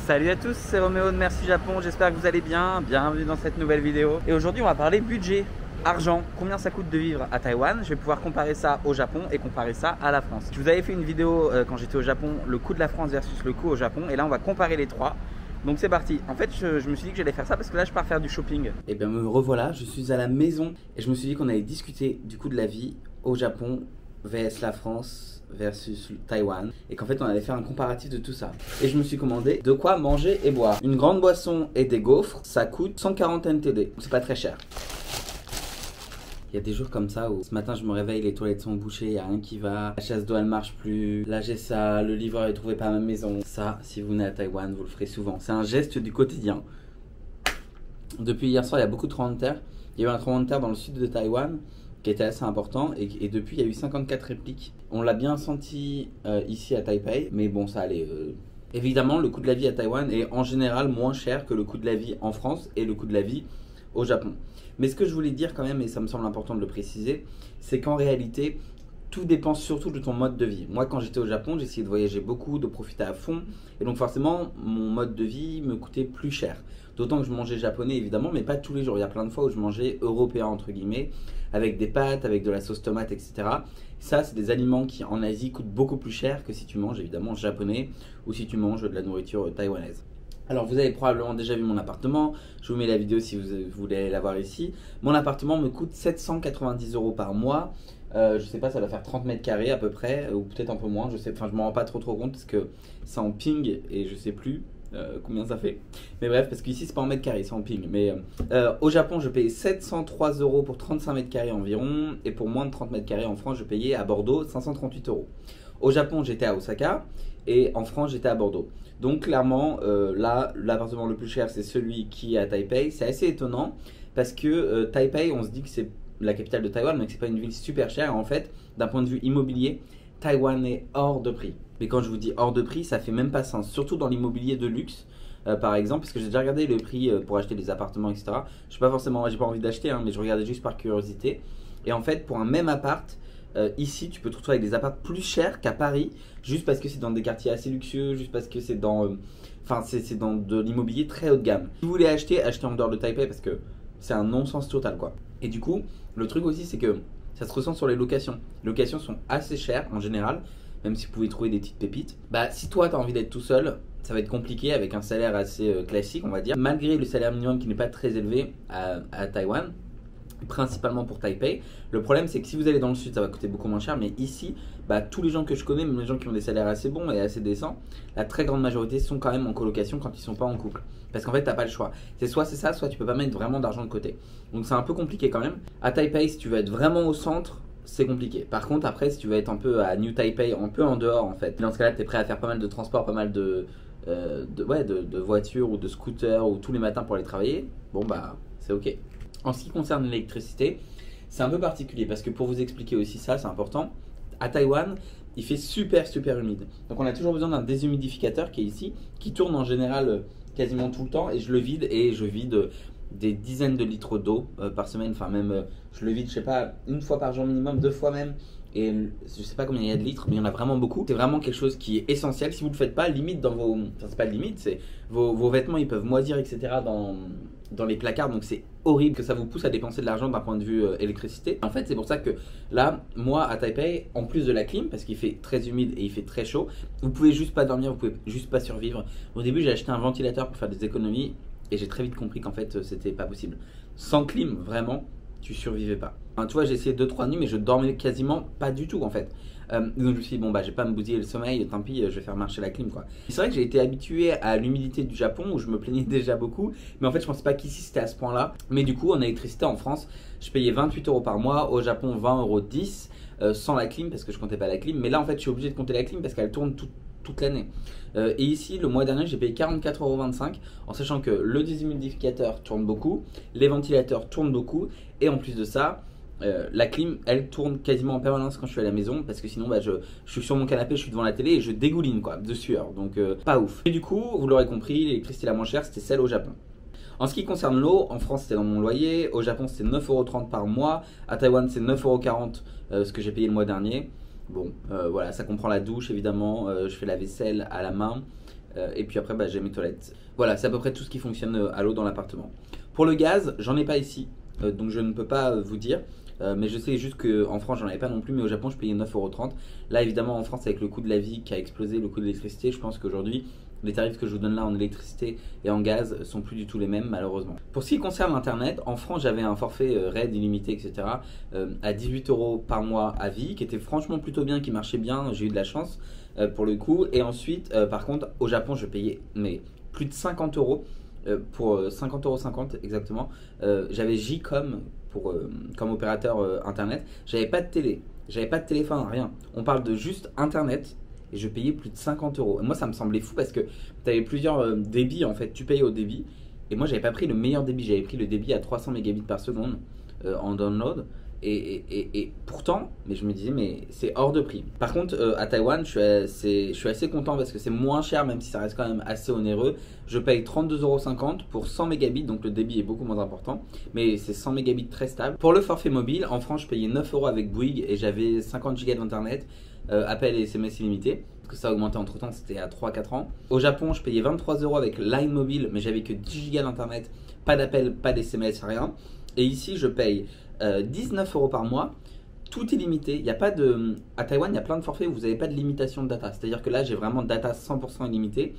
Salut à tous, c'est Roméo de Merci Japon, j'espère que vous allez bien, bienvenue dans cette nouvelle vidéo. Et aujourd'hui on va parler budget, argent, combien ça coûte de vivre à Taïwan. Je vais pouvoir comparer ça au Japon et comparer ça à la France. Je vous avais fait une vidéo quand j'étais au Japon, le coût de la France versus le coût au Japon. Et là on va comparer les trois. Donc c'est parti. En fait je me suis dit que j'allais faire ça parce que là je pars faire du shopping. Et bien me revoilà, je suis à la maison et je me suis dit qu'on allait discuter du coût de la vie au Japon vs la France versus Taïwan et qu'en fait on allait faire un comparatif de tout ça. Et je me suis commandé de quoi manger et boire. Une grande boisson et des gaufres, ça coûte 140 NTD. C'est pas très cher. Il y a des jours comme ça où ce matin je me réveille, les toilettes sont bouchées, il n'y a rien qui va, la chasse d'eau elle marche plus, là j'ai ça, le livreur est trouvé pas à ma maison. Ça, si vous venez à Taïwan, vous le ferez souvent. C'est un geste du quotidien. Depuis hier soir, il y a beaucoup de tremblements de terre. Il y a eu un tremblement de terre dans le sud de Taïwan qui était assez important et depuis il y a eu 54 répliques. On l'a bien senti ici à Taipei, mais bon ça allait. Évidemment le coût de la vie à Taïwan est en général moins cher que le coût de la vie en France et le coût de la vie au Japon. Mais ce que je voulais dire quand même, et ça me semble important de le préciser, c'est qu'en réalité tout dépend surtout de ton mode de vie. Moi quand j'étais au Japon, j'essayais de voyager beaucoup, de profiter à fond, et donc forcément mon mode de vie me coûtait plus cher. D'autant que je mangeais japonais évidemment, mais pas tous les jours. Il y a plein de fois où je mangeais européen entre guillemets, avec des pâtes, avec de la sauce tomate, etc. Ça, c'est des aliments qui en Asie coûtent beaucoup plus cher que si tu manges évidemment japonais ou si tu manges de la nourriture taïwanaise. Alors vous avez probablement déjà vu mon appartement, je vous mets la vidéo si vous voulez la voir ici. Mon appartement me coûte 790 € par mois. Je sais pas, ça va faire 30 mètres carrés à peu près, ou peut-être un peu moins, je m'en rends pas trop compte parce que c'est en ping et je sais plus combien ça fait. Mais bref, parce qu'ici c'est pas en mètres carrés, c'est en ping. Mais au Japon, je payais 703 € pour 35 mètres carrés environ, et pour moins de 30 mètres carrés en France, je payais à Bordeaux 538 €. Au Japon, j'étais à Osaka, et en France, j'étais à Bordeaux. Donc clairement, là, l'appartement le plus cher, c'est celui qui est à Taipei. C'est assez étonnant, parce que Taipei, on se dit que c'est la capitale de Taïwan, mais que c'est pas une ville super chère. En fait, d'un point de vue immobilier, Taïwan est hors de prix. Mais quand je vous dis hors de prix, ça fait même pas sens, surtout dans l'immobilier de luxe. Par exemple, parce que j'ai déjà regardé le prix pour acheter des appartements, etc. Je sais pas forcément, j'ai pas envie d'acheter, hein, mais je regardais juste par curiosité. Et en fait, pour un même appart, ici, tu peux te retrouver avec des apparts plus chers qu'à Paris, juste parce que c'est dans des quartiers assez luxueux, juste parce que c'est dans, c'est dans de l'immobilier très haut de gamme. Si vous voulez acheter, achetez en dehors de Taipei parce que c'est un non-sens total, quoi. Et du coup, le truc aussi, c'est que ça se ressent sur les locations. Les locations sont assez chères en général, même si vous pouvez trouver des petites pépites. Bah, si toi, tu as envie d'être tout seul, ça va être compliqué avec un salaire assez classique, on va dire. Malgré le salaire minimum qui n'est pas très élevé à Taïwan, principalement pour Taipei. Le problème, c'est que si vous allez dans le sud, ça va coûter beaucoup moins cher. Mais ici, bah, tous les gens que je connais, même les gens qui ont des salaires assez bons et assez décents, la très grande majorité sont quand même en colocation quand ils sont pas en couple. Parce qu'en fait, t'as pas le choix. C'est soit c'est ça, soit tu peux pas mettre vraiment d'argent de côté. Donc c'est un peu compliqué quand même. À Taipei, si tu veux être vraiment au centre, c'est compliqué. Par contre, après, si tu veux être un peu à New Taipei, un peu en dehors en fait, dans ce cas-là, tu es prêt à faire pas mal de transport, pas mal de voitures ou de scooters ou tous les matins pour aller travailler, bon bah c'est ok. En ce qui concerne l'électricité, c'est un peu particulier parce que pour vous expliquer aussi ça, c'est important. À Taïwan, il fait super humide. Donc on a toujours besoin d'un déshumidificateur qui est ici, qui tourne en général quasiment tout le temps, et je le vide, et je vide des dizaines de litres d'eau par semaine. Enfin même, je le vide, je sais pas, une fois par jour minimum, 2 fois même. Et je sais pas combien il y a de litres, mais il y en a vraiment beaucoup. C'est vraiment quelque chose qui est essentiel. Si vous le faites pas, limite dans vos... Enfin c'est pas limite, c'est vos vêtements, ils peuvent moisir, etc. dans les placards. Donc c'est horrible que ça vous pousse à dépenser de l'argent d'un point de vue électricité. En fait c'est pour ça que là, moi à Taipei, en plus de la clim, parce qu'il fait très humide et il fait très chaud, vous pouvez juste pas dormir, vous pouvez juste pas survivre. Au début j'ai acheté un ventilateur pour faire des économies, et j'ai très vite compris qu'en fait c'était pas possible. Sans clim, vraiment, tu survivais pas. Enfin, tu vois, j'ai essayé 2-3 nuits, mais je dormais quasiment pas du tout en fait. Donc je me suis dit, bon bah, je vais pas me bousiller le sommeil, tant pis, je vais faire marcher la clim quoi. C'est vrai que j'ai été habitué à l'humidité du Japon où je me plaignais déjà beaucoup, mais en fait je pensais pas qu'ici c'était à ce point là. Mais du coup, en électricité en France, je payais 28 € par mois, au Japon 20,10 € sans la clim parce que je comptais pas la clim. Mais là en fait, je suis obligé de compter la clim parce qu'elle tourne toute l'année. Et ici, le mois dernier, j'ai payé 44,25 € en sachant que le déshumidificateur tourne beaucoup, les ventilateurs tournent beaucoup, et en plus de ça, la clim, elle tourne quasiment en permanence quand je suis à la maison, parce que sinon bah, je suis sur mon canapé, je suis devant la télé et je dégouline quoi, de sueur, donc pas ouf. Et du coup, vous l'aurez compris, l'électricité la moins chère, c'était celle au Japon. En ce qui concerne l'eau, en France c'était dans mon loyer, au Japon c'était 9,30 € par mois, à Taïwan c'est 9,40 € ce que j'ai payé le mois dernier. Bon, voilà, ça comprend la douche évidemment, je fais la vaisselle à la main, Et puis après, j'ai mes toilettes. Voilà, c'est à peu près tout ce qui fonctionne à l'eau dans l'appartement. Pour le gaz, j'en ai pas ici, donc je ne peux pas vous dire. Mais je sais juste qu'en France, j'en avais pas non plus, mais au Japon, je payais 9,30 €. Là, évidemment, en France, avec le coût de la vie qui a explosé, le coût de l'électricité, je pense qu'aujourd'hui, les tarifs que je vous donne là en électricité et en gaz sont plus du tout les mêmes, malheureusement. Pour ce qui concerne Internet, en France, j'avais un forfait RAID illimité, etc. À 18 € par mois à vie, qui était franchement plutôt bien, qui marchait bien. J'ai eu de la chance pour le coup. Et ensuite, par contre, au Japon, je payais plus de 50 € pour 50,50 € exactement. J'avais JCOM comme opérateur internet. J'avais pas de télé, j'avais pas de téléphone, rien. On parle de juste internet et je payais plus de 50 €. Et moi, ça me semblait fou parce que tu avais plusieurs débits en fait. Tu payais au débit et moi, j'avais pas pris le meilleur débit. J'avais pris le débit à 300 mégabits par seconde en download. Et pourtant, mais je me disais, mais c'est hors de prix. Par contre, à Taïwan, je suis assez content parce que c'est moins cher, même si ça reste quand même assez onéreux. Je paye 32,50 € pour 100 mégabits, donc le débit est beaucoup moins important. Mais c'est 100 mégabits très stable. Pour le forfait mobile, en France, je payais 9 € avec Bouygues et j'avais 50 gigas d'internet, appels et SMS illimités. Parce que ça a augmenté entre temps, c'était à 3-4 ans. Au Japon, je payais 23 € avec Line Mobile, mais j'avais que 10 gigas d'internet, pas d'appels, pas d'SMS, rien. Et ici, je paye 19 € par mois, tout est limité. Il y a pas de... À Taïwan, il y a plein de forfaits où vous n'avez pas de limitation de data. C'est-à-dire que là, j'ai vraiment data 100% illimité,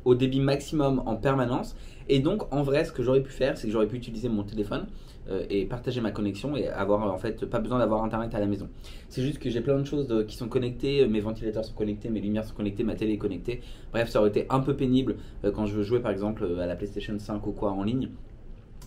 au débit maximum en permanence. Et donc, en vrai, ce que j'aurais pu faire, c'est que j'aurais pu utiliser mon téléphone et partager ma connexion et avoir en fait pas besoin d'avoir internet à la maison. C'est juste que j'ai plein de choses qui sont connectées, mes ventilateurs sont connectés, mes lumières sont connectées, ma télé est connectée. Bref, ça aurait été un peu pénible quand je veux jouer par exemple à la PlayStation 5 ou quoi en ligne,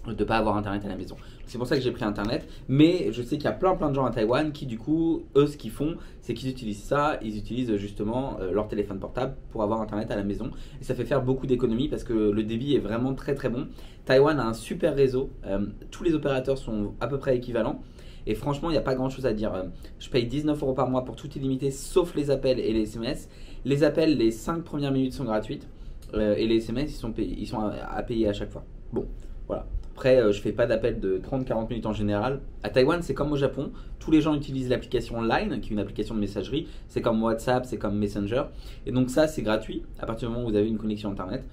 de pas avoir internet à la maison. C'est pour ça que j'ai pris internet, mais je sais qu'il y a plein de gens à Taïwan qui du coup, eux ce qu'ils font, c'est qu'ils utilisent ça, ils utilisent justement leur téléphone portable pour avoir internet à la maison, et ça fait faire beaucoup d'économies parce que le débit est vraiment très bon. Taïwan a un super réseau, tous les opérateurs sont à peu près équivalents, et franchement il n'y a pas grand chose à dire. Je paye 19 € par mois pour tout illimité sauf les appels et les SMS. Les appels, les 5 premières minutes sont gratuites, et les SMS ils sont à payer à chaque fois. Bon, voilà. Après, je fais pas d'appel de 30-40 minutes en général. À Taïwan, c'est comme au Japon. Tous les gens utilisent l'application Line, qui est une application de messagerie. C'est comme WhatsApp, c'est comme Messenger. Et donc ça, c'est gratuit à partir du moment où vous avez une connexion Internet.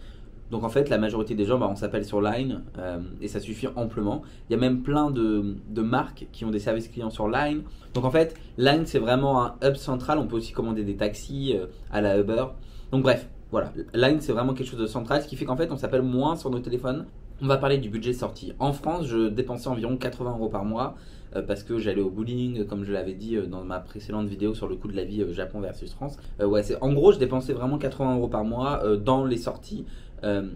Donc en fait, la majorité des gens, on s'appelle sur Line et ça suffit amplement. Il y a même plein de marques qui ont des services clients sur Line. Donc en fait, Line, c'est vraiment un hub central. On peut aussi commander des taxis à la Uber. Donc bref, voilà. Line, c'est vraiment quelque chose de central, ce qui fait qu'en fait, on s'appelle moins sur nos téléphones. On va parler du budget sorti. En France, je dépensais environ 80 € par mois parce que j'allais au bowling, comme je l'avais dit dans ma précédente vidéo sur le coût de la vie Japon versus France. En gros, je dépensais vraiment 80 € par mois dans les sorties.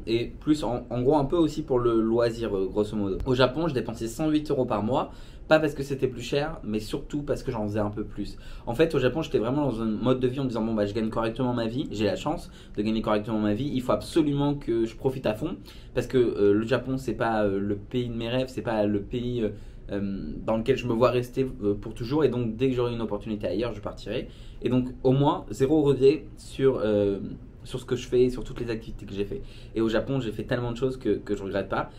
Et plus en gros un peu aussi pour le loisir grosso modo. Au Japon, je dépensais 108 € par mois. Pas parce que c'était plus cher, mais surtout parce que j'en faisais un peu plus. En fait, au Japon, j'étais vraiment dans un mode de vie en me disant bon je gagne correctement ma vie, j'ai la chance de gagner correctement ma vie, il faut absolument que je profite à fond parce que le Japon, c'est pas le pays de mes rêves, c'est pas le pays dans lequel je me vois rester pour toujours, et donc dès que j'aurai une opportunité ailleurs, je partirai. Et donc au moins zéro regret sur ce que je fais, sur toutes les activités que j'ai fait. Et au Japon, j'ai fait tellement de choses que je regrette pas.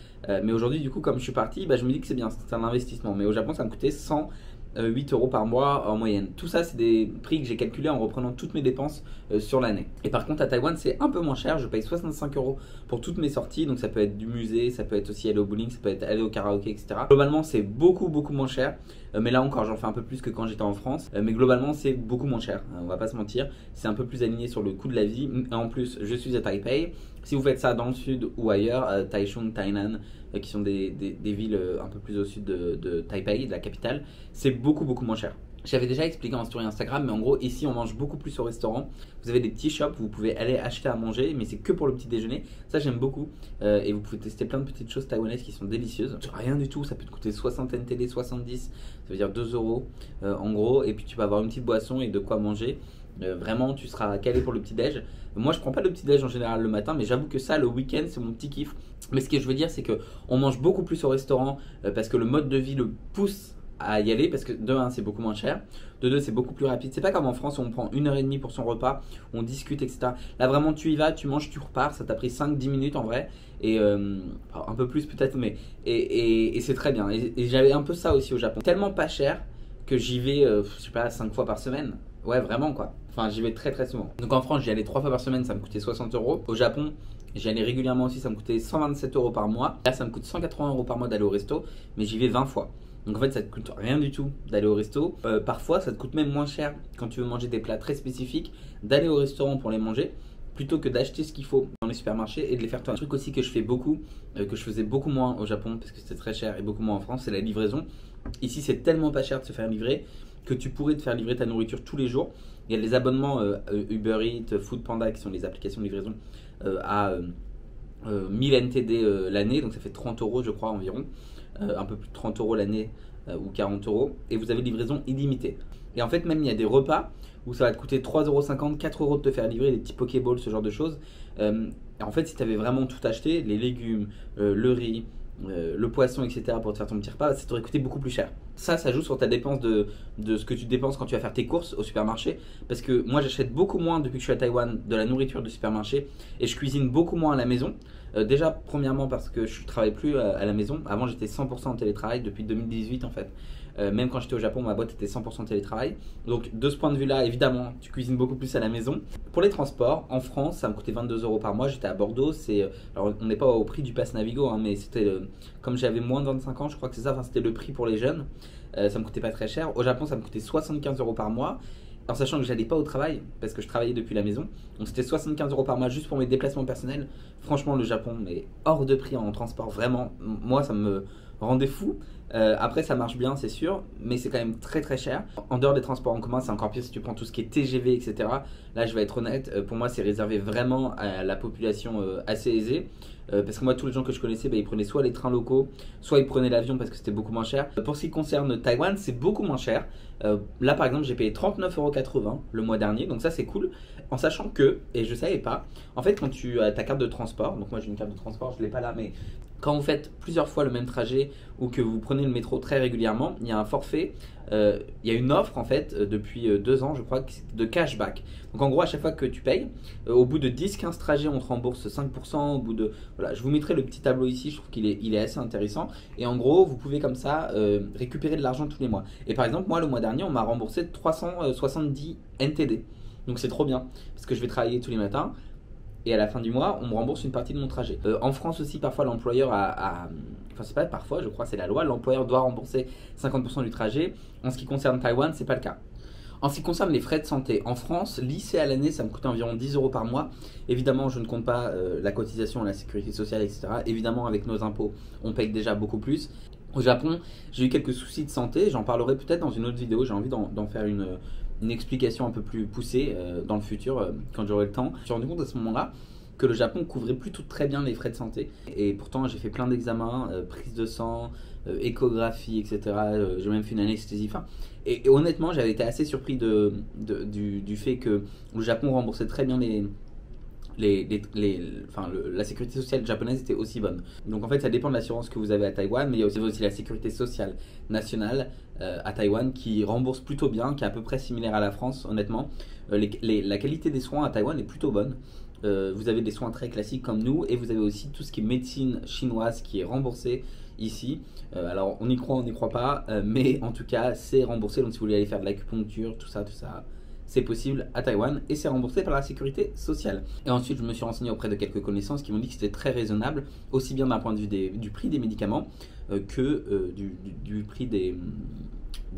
Mais aujourd'hui, du coup, comme je suis parti, je me dis que c'est bien, c'est un investissement. Mais au Japon, ça me coûtait 108 € par mois en moyenne. Tout ça, c'est des prix que j'ai calculés en reprenant toutes mes dépenses sur l'année. Et par contre, à Taïwan, c'est un peu moins cher. Je paye 65 € pour toutes mes sorties. Donc ça peut être du musée, ça peut être aussi aller au bowling, ça peut être aller au karaoké, etc. Globalement, c'est beaucoup moins cher. Mais là encore, j'en fais un peu plus que quand j'étais en France. Mais globalement, c'est beaucoup moins cher. On va pas se mentir. C'est un peu plus aligné sur le coût de la vie. Et en plus, je suis à Taipei. Si vous faites ça dans le sud ou ailleurs, Taichung, Tainan, qui sont des villes un peu plus au sud de Taipei, de la capitale, c'est beaucoup moins cher. J'avais déjà expliqué en story Instagram, mais en gros, ici, on mange beaucoup plus au restaurant. Vous avez des petits shops où vous pouvez aller acheter à manger, mais c'est que pour le petit déjeuner. Ça, j'aime beaucoup. Et vous pouvez tester plein de petites choses taïwanaises qui sont délicieuses. Rien du tout, ça peut te coûter 60 NTD, 70, ça veut dire 2 € en gros. Et puis, tu vas avoir une petite boisson et de quoi manger. Vraiment, tu seras calé pour le petit déj. Moi, je prends pas le petit déj en général le matin, mais j'avoue que ça, le week-end, c'est mon petit kiff. Mais ce que je veux dire, c'est que on mange beaucoup plus au restaurant parce que le mode de vie le pousse à y aller, parce que de 1 c'est beaucoup moins cher, de 2 c'est beaucoup plus rapide. C'est pas comme en France où on prend 1h30 pour son repas, on discute, etc. Là vraiment tu y vas, tu manges, tu repars, ça t'a pris 5-10 minutes en vrai, et un peu plus peut-être, mais et c'est très bien. Et j'avais un peu ça aussi au Japon, tellement pas cher que j'y vais je sais pas 5 fois par semaine. Ouais, vraiment quoi. Enfin, j'y vais très très souvent. Donc en France, j'y allais 3 fois par semaine, ça me coûtait 60 euros. Au Japon, j'y allais régulièrement aussi, ça me coûtait 127 euros par mois. Là, ça me coûte 180 euros par mois d'aller au resto, mais j'y vais 20 fois. Donc en fait, ça te coûte rien du tout d'aller au resto. Parfois, ça te coûte même moins cher quand tu veux manger des plats très spécifiques, d'aller au restaurant pour les manger, plutôt que d'acheter ce qu'il faut dans les supermarchés et de les faire toi. Un truc aussi que je fais beaucoup, que je faisais beaucoup moins au Japon parce que c'était très cher et beaucoup moins en France, c'est la livraison. Ici, c'est tellement pas cher de se faire livrer que tu pourrais te faire livrer ta nourriture tous les jours. Il y a les abonnements Uber Eats, Foodpanda qui sont les applications de livraison à 1000 NTD l'année, donc ça fait 30 euros je crois environ, un peu plus de 30 euros l'année ou 40 euros, et vous avez livraison illimitée. Et en fait, même il y a des repas où ça va te coûter 3,50 €, 4 € de te faire livrer, des petits Pokéballs, ce genre de choses. En fait, si tu avais vraiment tout acheté, les légumes, le riz, le poisson, etc., pour te faire ton petit repas, ça t'aurait coûté beaucoup plus cher. Ça joue sur ta dépense de ce que tu dépenses quand tu vas faire tes courses au supermarché. Parce que moi, j'achète beaucoup moins depuis que je suis à Taïwan de la nourriture du supermarché et je cuisine beaucoup moins à la maison. Déjà, premièrement, parce que je ne travaille plus à la maison. Avant, j'étais 100% en télétravail depuis 2018 en fait. Même quand j'étais au Japon, ma boîte était 100% télétravail. Donc de ce point de vue-là, évidemment, tu cuisines beaucoup plus à la maison. Pour les transports, en France, ça me coûtait 22 € par mois. J'étais à Bordeaux. Alors on n'est pas au prix du pass Navigo, hein, mais c'était comme j'avais moins de 25 ans, je crois que c'est ça. Enfin, c'était le prix pour les jeunes. Ça me coûtait pas très cher. Au Japon, ça me coûtait 75 € par mois. En sachant que j'allais pas au travail parce que je travaillais depuis la maison. Donc c'était 75 € par mois juste pour mes déplacements personnels. Franchement, le Japon, mais hors de prix en transport, vraiment. Moi, ça me rendait fou. Après, ça marche bien, c'est sûr, mais c'est quand même très très cher. En dehors des transports en commun, c'est encore pire si tu prends tout ce qui est TGV, etc. Là, je vais être honnête, pour moi, c'est réservé vraiment à la population assez aisée. Parce que moi, tous les gens que je connaissais, ils prenaient soit les trains locaux, soit ils prenaient l'avion parce que c'était beaucoup moins cher. Pour ce qui concerne Taïwan, c'est beaucoup moins cher. Là, par exemple, j'ai payé 39,80 € le mois dernier, donc ça, c'est cool. En sachant que, et je savais pas, en fait, quand tu as ta carte de transport, donc moi j'ai une carte de transport, je l'ai pas là, mais quand vous faites plusieurs fois le même trajet ou que vous prenez le métro très régulièrement, il y a un forfait, il y a une offre en fait depuis 2 ans je crois de cashback. Donc en gros à chaque fois que tu payes, au bout de 10-15 trajets on te rembourse 5%, au bout de... Voilà, je vous mettrai le petit tableau ici, je trouve qu'il est assez intéressant. Et en gros vous pouvez comme ça récupérer de l'argent tous les mois. Et par exemple moi le mois dernier on m'a remboursé 370 NTD. Donc c'est trop bien parce que je vais travailler tous les matins. Et à la fin du mois, on me rembourse une partie de mon trajet. En France aussi, parfois l'employeur enfin c'est pas parfois, je crois c'est la loi, l'employeur doit rembourser 50% du trajet. En ce qui concerne Taïwan, c'est pas le cas. En ce qui concerne les frais de santé, en France, lycée à l'année, ça me coûte environ 10 € par mois. Évidemment, je ne compte pas la cotisation, la sécurité sociale, etc. Évidemment, avec nos impôts, on paye déjà beaucoup plus. Au Japon, j'ai eu quelques soucis de santé, j'en parlerai peut-être dans une autre vidéo, j'ai envie d'en faire une explication un peu plus poussée dans le futur quand j'aurai le temps. Je me suis rendu compte à ce moment-là que le Japon couvrait plutôt très bien les frais de santé. Et pourtant, j'ai fait plein d'examens, prise de sang, échographie, etc. J'ai même fait une anesthésie. Enfin, et honnêtement, j'avais été assez surpris du fait que le Japon remboursait très bien la sécurité sociale japonaise était aussi bonne. Donc en fait ça dépend de l'assurance que vous avez à Taïwan, mais il y a aussi la sécurité sociale nationale à Taïwan qui rembourse plutôt bien, qui est à peu près similaire à la France honnêtement. La qualité des soins à Taïwan est plutôt bonne. Vous avez des soins très classiques comme nous et vous avez aussi tout ce qui est médecine chinoise qui est remboursé ici. Alors on y croit, on n'y croit pas, mais en tout cas c'est remboursé. Donc si vous voulez aller faire de l'acupuncture, tout ça, c'est possible à Taïwan et c'est remboursé par la sécurité sociale. Et ensuite, je me suis renseigné auprès de quelques connaissances qui m'ont dit que c'était très raisonnable, aussi bien d'un point de vue du prix des médicaments que du prix des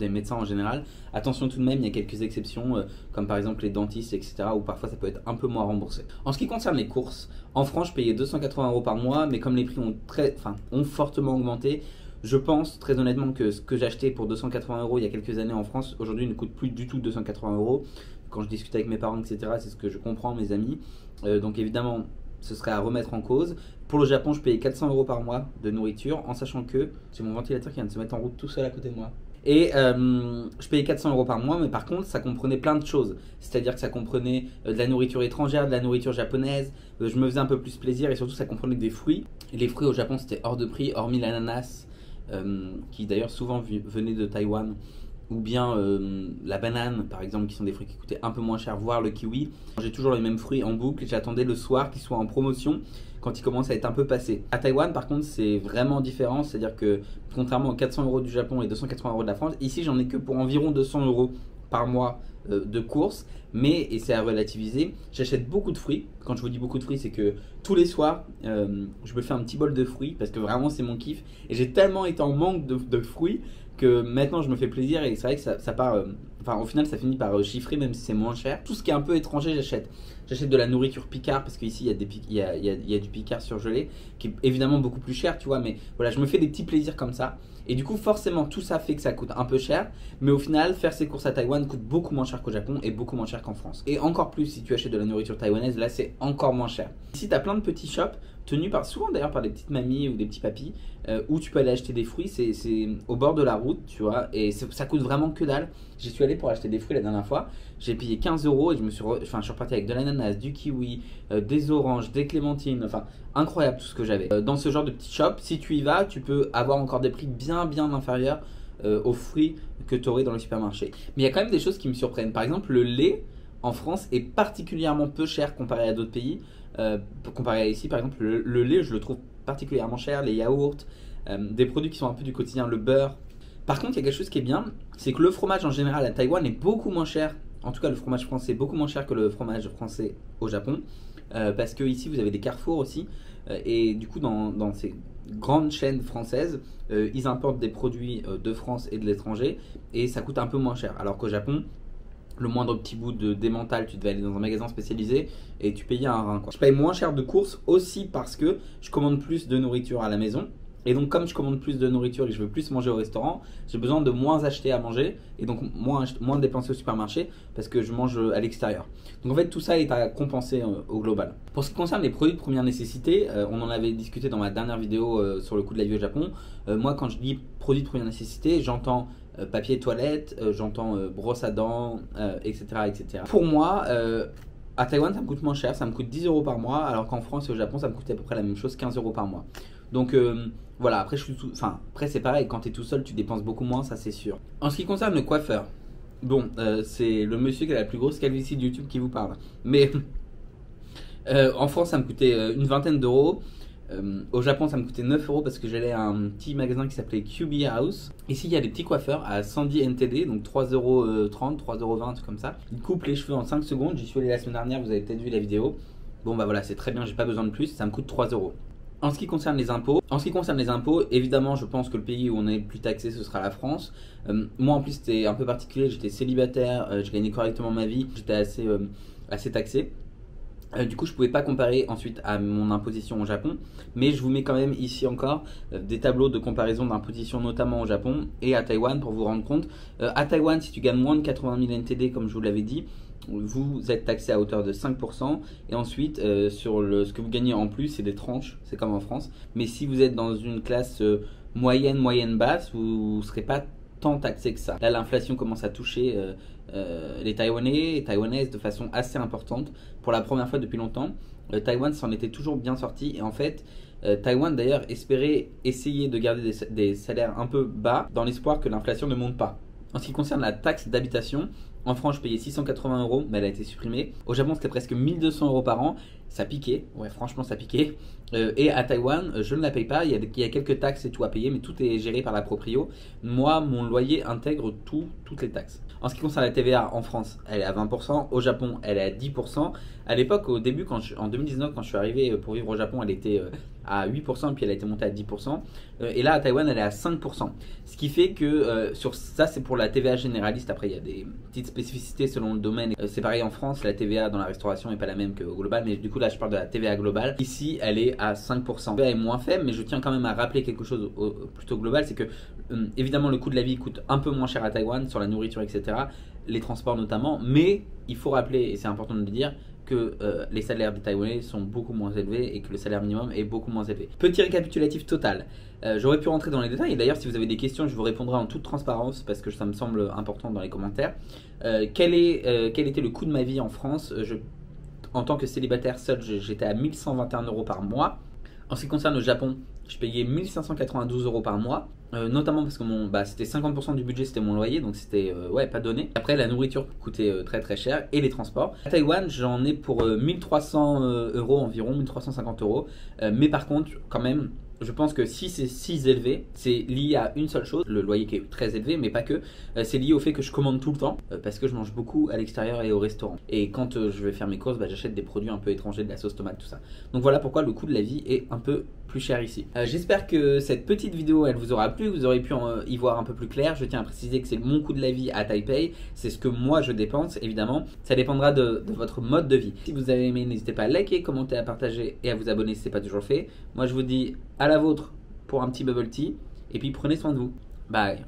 médecins en général. Attention tout de même, il y a quelques exceptions, comme par exemple les dentistes, etc., où parfois ça peut être un peu moins remboursé. En ce qui concerne les courses, en France, je payais 280 € par mois, mais comme les prix ont fortement augmenté, je pense très honnêtement que ce que j'achetais pour 280 € il y a quelques années en France, aujourd'hui ne coûte plus du tout 280 €. Quand je discute avec mes parents, etc., c'est ce que je comprends, mes amis. Donc évidemment, ce serait à remettre en cause. Pour le Japon, je payais 400 € par mois de nourriture, en sachant que c'est mon ventilateur qui vient de se mettre en route tout seul à côté de moi. Et je payais 400 € par mois, mais par contre, ça comprenait plein de choses. C'est-à-dire que ça comprenait de la nourriture étrangère, de la nourriture japonaise. Je me faisais un peu plus plaisir et surtout, ça comprenait des fruits. Et les fruits au Japon, c'était hors de prix, hormis l'ananas. Qui d'ailleurs souvent venaient de Taïwan, ou bien la banane par exemple, qui sont des fruits qui coûtaient un peu moins cher, voire le kiwi. J'ai toujours les mêmes fruits en boucle et j'attendais le soir qu'ils soient en promotion quand ils commencent à être un peu passés. À Taïwan par contre c'est vraiment différent, c'est à dire que contrairement aux 400 € du Japon et 280 € de la France, ici j'en ai que pour environ 200 € par mois de courses, mais, et c'est à relativiser, j'achète beaucoup de fruits. Quand je vous dis beaucoup de fruits, c'est que tous les soirs, je me fais un petit bol de fruits parce que vraiment c'est mon kiff. Et j'ai tellement été en manque de fruits que maintenant je me fais plaisir et c'est vrai que ça part, enfin au final ça finit par chiffrer même si c'est moins cher. Tout ce qui est un peu étranger j'achète. J'achète de la nourriture Picard parce qu'ici il y a du Picard surgelé qui est évidemment beaucoup plus cher, tu vois, mais voilà, je me fais des petits plaisirs comme ça. Et du coup forcément tout ça fait que ça coûte un peu cher, mais au final faire ses courses à Taïwan coûte beaucoup moins cher qu'au Japon et beaucoup moins cher qu'en France. Et encore plus si tu achètes de la nourriture taïwanaise, là c'est encore moins cher. Ici tu as plein de petits shops tenus souvent d'ailleurs par des petites mamies ou des petits papis où tu peux aller acheter des fruits, c'est au bord de la route, tu vois, et ça coûte vraiment que dalle. J'y suis allé pour acheter des fruits la dernière fois, j'ai payé 15 € et je suis reparti avec de l'ananas, du kiwi, des oranges, des clémentines, enfin incroyable tout ce que j'avais. Dans ce genre de petit shop, si tu y vas, tu peux avoir encore des prix bien inférieurs aux fruits que tu aurais dans le supermarché. Mais il y a quand même des choses qui me surprennent. Par exemple, le lait en France est particulièrement peu cher comparé à d'autres pays. Comparé à ici, par exemple, le lait, je le trouve particulièrement cher, les yaourts, des produits qui sont un peu du quotidien, le beurre. Par contre, il y a quelque chose qui est bien, c'est que le fromage en général à Taïwan est beaucoup moins cher. En tout cas, le fromage français est beaucoup moins cher que le fromage français au Japon. Parce que ici, vous avez des carrefours aussi. Et du coup, dans ces grandes chaînes françaises, ils importent des produits de France et de l'étranger. Et ça coûte un peu moins cher. Alors qu'au Japon, le moindre petit bout de démental, tu devais aller dans un magasin spécialisé et tu payais un rein, quoi. Je paye moins cher de courses aussi parce que je commande plus de nourriture à la maison. Et donc comme je commande plus de nourriture et que je veux plus manger au restaurant, j'ai besoin de moins acheter à manger et donc moins dépenser au supermarché parce que je mange à l'extérieur. Donc en fait tout ça est à compenser au global. Pour ce qui concerne les produits de première nécessité, on en avait discuté dans ma dernière vidéo sur le coût de la vie au Japon. Moi quand je dis produits de première nécessité, j'entends papier toilette, j'entends brosse à dents, etc., etc. Pour moi, à Taïwan, ça me coûte moins cher, ça me coûte 10 € par mois, alors qu'en France et au Japon, ça me coûte à peu près la même chose, 15 € par mois. Donc voilà, après, après c'est pareil, quand tu es tout seul, tu dépenses beaucoup moins, ça c'est sûr. En ce qui concerne le coiffeur, bon, c'est le monsieur qui a la plus grosse calvitie de YouTube qui vous parle. Mais en France, ça me coûtait une vingtaine d'euros. Au Japon, ça me coûtait 9 € parce que j'allais à un petit magasin qui s'appelait QB House. Ici, il y a des petits coiffeurs à 110 NTD, donc 3,30 €, 3,20 €, un truc comme ça. Ils coupent les cheveux en 5 secondes. J'y suis allé la semaine dernière, vous avez peut-être vu la vidéo. Bon, bah voilà, c'est très bien, j'ai pas besoin de plus. Ça me coûte 3 €. En ce qui concerne les impôts, évidemment, je pense que le pays où on est le plus taxé, ce sera la France. Moi, en plus, c'était un peu particulier. J'étais célibataire, je gagnais correctement ma vie, j'étais assez taxé. Du coup, je ne pouvais pas comparer ensuite à mon imposition au Japon, mais je vous mets quand même ici encore des tableaux de comparaison d'imposition, notamment au Japon et à Taïwan, pour vous rendre compte. À Taïwan, si tu gagnes moins de 80 000 NTD, comme je vous l'avais dit, vous êtes taxé à hauteur de 5%. Et ensuite, sur ce que vous gagnez en plus, c'est des tranches, c'est comme en France. Mais si vous êtes dans une classe moyenne basse, vous ne serez pas tant taxé que ça. Là, l'inflation commence à toucher les Taïwanais et Taïwanaises de façon assez importante. Pour la première fois depuis longtemps, Taïwan s'en était toujours bien sorti. Et en fait, Taïwan d'ailleurs espérait essayer de garder des salaires un peu bas dans l'espoir que l'inflation ne monte pas. En ce qui concerne la taxe d'habitation, en France, je payais 680 €, mais elle a été supprimée. Au Japon, c'était presque 1200 € par an. Ça piquait, ouais, franchement, ça piquait. Et à Taïwan, je ne la paye pas. Il y a quelques taxes et tout à payer, mais tout est géré par la proprio. Moi, mon loyer intègre toutes les taxes. En ce qui concerne la TVA en France, elle est à 20%. Au Japon, elle est à 10%. À l'époque, au début, en 2019, quand je suis arrivé pour vivre au Japon, elle était à 8%, puis elle a été montée à 10%. Et là, à Taïwan, elle est à 5%. Ce qui fait que sur ça, c'est pour la TVA généraliste. Après, il y a des petites spécificités selon le domaine. C'est pareil en France, la TVA dans la restauration n'est pas la même qu'au global, mais du coup, là, je parle de la TVA globale. Ici, elle est à 5%. La TVA est moins faible, mais je tiens quand même à rappeler quelque chose plutôt global, c'est que évidemment, le coût de la vie coûte un peu moins cher à Taïwan, sur la nourriture, etc., les transports notamment, mais il faut rappeler, et c'est important de le dire, que les salaires des Taïwanais sont beaucoup moins élevés et que le salaire minimum est beaucoup moins élevé. Petit récapitulatif total. J'aurais pu rentrer dans les détails et d'ailleurs si vous avez des questions je vous répondrai en toute transparence parce que ça me semble important dans les commentaires. Quel était le coût de ma vie en France? En tant que célibataire seul, j'étais à 1121 € par mois. En ce qui concerne le Japon, je payais 1592 € par mois, notamment parce que c'était 50% du budget, c'était mon loyer, donc c'était pas donné. Après, la nourriture coûtait très très cher et les transports. À Taïwan, j'en ai pour 1300 € environ, 1350 €. Mais par contre, quand même, Je pense que si c'est si élevé, c'est lié à une seule chose, le loyer qui est très élevé, mais pas que. C'est lié au fait que je commande tout le temps, parce que je mange beaucoup à l'extérieur et au restaurant. Et quand je vais faire mes courses, j'achète des produits un peu étrangers, de la sauce tomate, tout ça. Donc voilà pourquoi le coût de la vie est un peu plus cher ici. J'espère que cette petite vidéo, elle vous aura plu, vous aurez pu y voir un peu plus clair. Je tiens à préciser que c'est mon coût de la vie à Taipei, c'est ce que moi je dépense, évidemment. Ça dépendra de votre mode de vie. Si vous avez aimé, n'hésitez pas à liker, commenter, à partager et à vous abonner si ce n'est pas toujours fait. Moi je vous dis à la vôtre pour un petit bubble tea. Et puis prenez soin de vous. Bye.